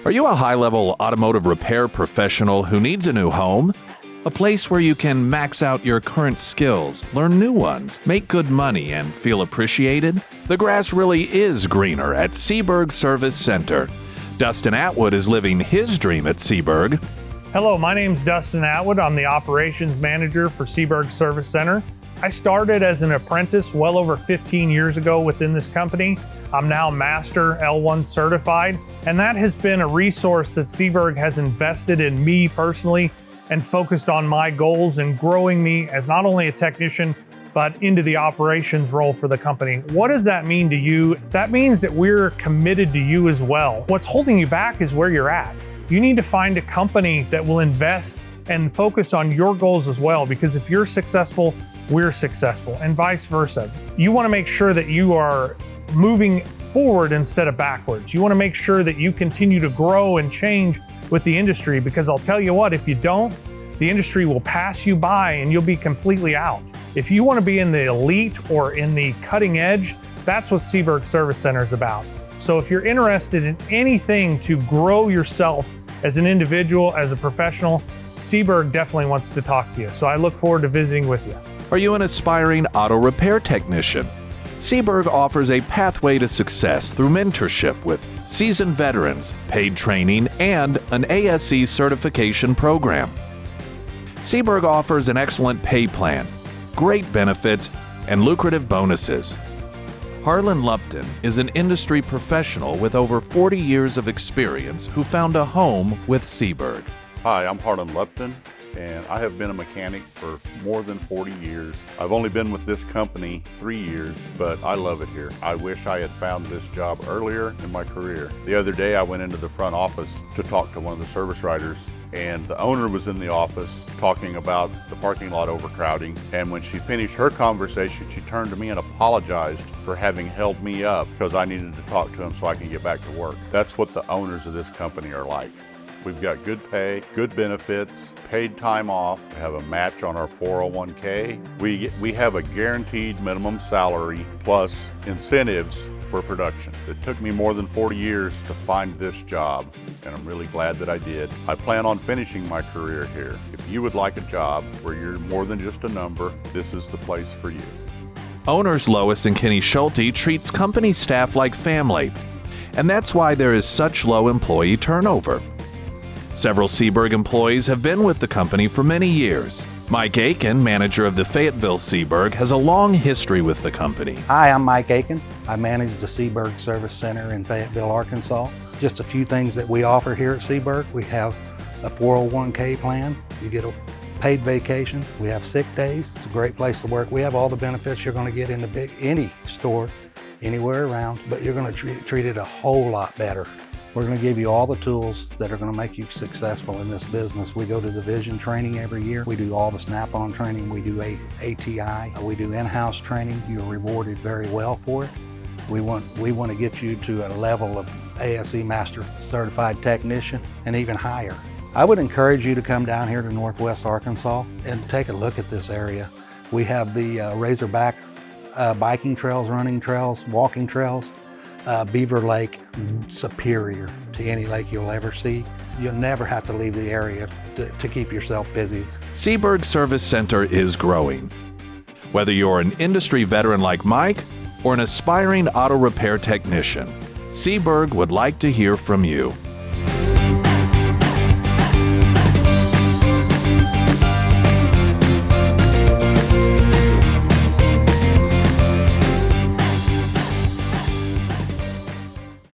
Are you a high-level automotive repair professional who needs a new home? A place where you can max out your current skills, learn new ones, make good money, and feel appreciated? The grass really is greener at Seeburg Service Center. Dustin Atwood is living his dream at Seeburg. Hello, my name's Dustin Atwood. I'm the operations manager for Seeburg Service Center. I started as an apprentice well over 15 years ago within this company. I'm now Master L1 certified, and that has been a resource that Seeburg has invested in me personally and focused on my goals and growing me as not only a technician, but into the operations role for the company. What does that mean to you? That means that we're committed to you as well. What's holding you back is where you're at. You need to find a company that will invest and focus on your goals as well, because if you're successful, we're successful, and vice versa. You want to make sure that you are moving forward instead of backwards. You want to make sure that you continue to grow and change with the industry, because I'll tell you what, if you don't, the industry will pass you by and you'll be completely out. If you want to be in the elite or in the cutting edge, that's what Seeburg Service Center is about. So if you're interested in anything to grow yourself as an individual, as a professional, Seeburg definitely wants to talk to you. So I look forward to visiting with you. Are you an aspiring auto repair technician? Seeburg offers a pathway to success through mentorship with seasoned veterans, paid training, and an ASE certification program. Seeburg offers an excellent pay plan, great benefits, and lucrative bonuses. Harlan Lupton is an industry professional with over 40 years of experience who found a home with Seeburg. Hi, I'm Harlan Lupton, and I have been a mechanic for more than 40 years. I've only been with this company 3 years, but I love it here. I wish I had found this job earlier in my career. The other day I went into the front office to talk to one of the service writers, and the owner was in the office talking about the parking lot overcrowding. And when she finished her conversation, she turned to me and apologized for having held me up because I needed to talk to him so I can get back to work. That's what the owners of this company are like. We've got good pay, good benefits, paid time off, we have a match on our 401k. We have a guaranteed minimum salary plus incentives for production. It took me more than 40 years to find this job, and I'm really glad that I did. I plan on finishing my career here. If you would like a job where you're more than just a number, this is the place for you. Owners Lois and Kenny Schulte treats company staff like family, and that's why there is such low employee turnover. Several Seeburg employees have been with the company for many years. Mike Akin, manager of the Fayetteville Seeburg, has a long history with the company. Hi, I'm Mike Akin. I manage the Seeburg Service Center in Fayetteville, Arkansas. Just a few things that we offer here at Seeburg. We have a 401k plan. You get a paid vacation. We have sick days. It's a great place to work. We have all the benefits you're going to get in any store, anywhere around, but you're going to treat it a whole lot better. We're going to give you all the tools that are going to make you successful in this business. We go to division training every year. We do all the snap-on training. We do ATI. We do in-house training. You're rewarded very well for it. We want to get you to a level of ASE Master Certified Technician and even higher. I would encourage you to come down here to Northwest Arkansas and take a look at this area. We have the Razorback biking trails, running trails, walking trails. Beaver Lake, superior to any lake you'll ever see. You'll never have to leave the area to keep yourself busy. Seeburg Service Center is growing. Whether you're an industry veteran like Mike or an aspiring auto repair technician, Seeburg would like to hear from you.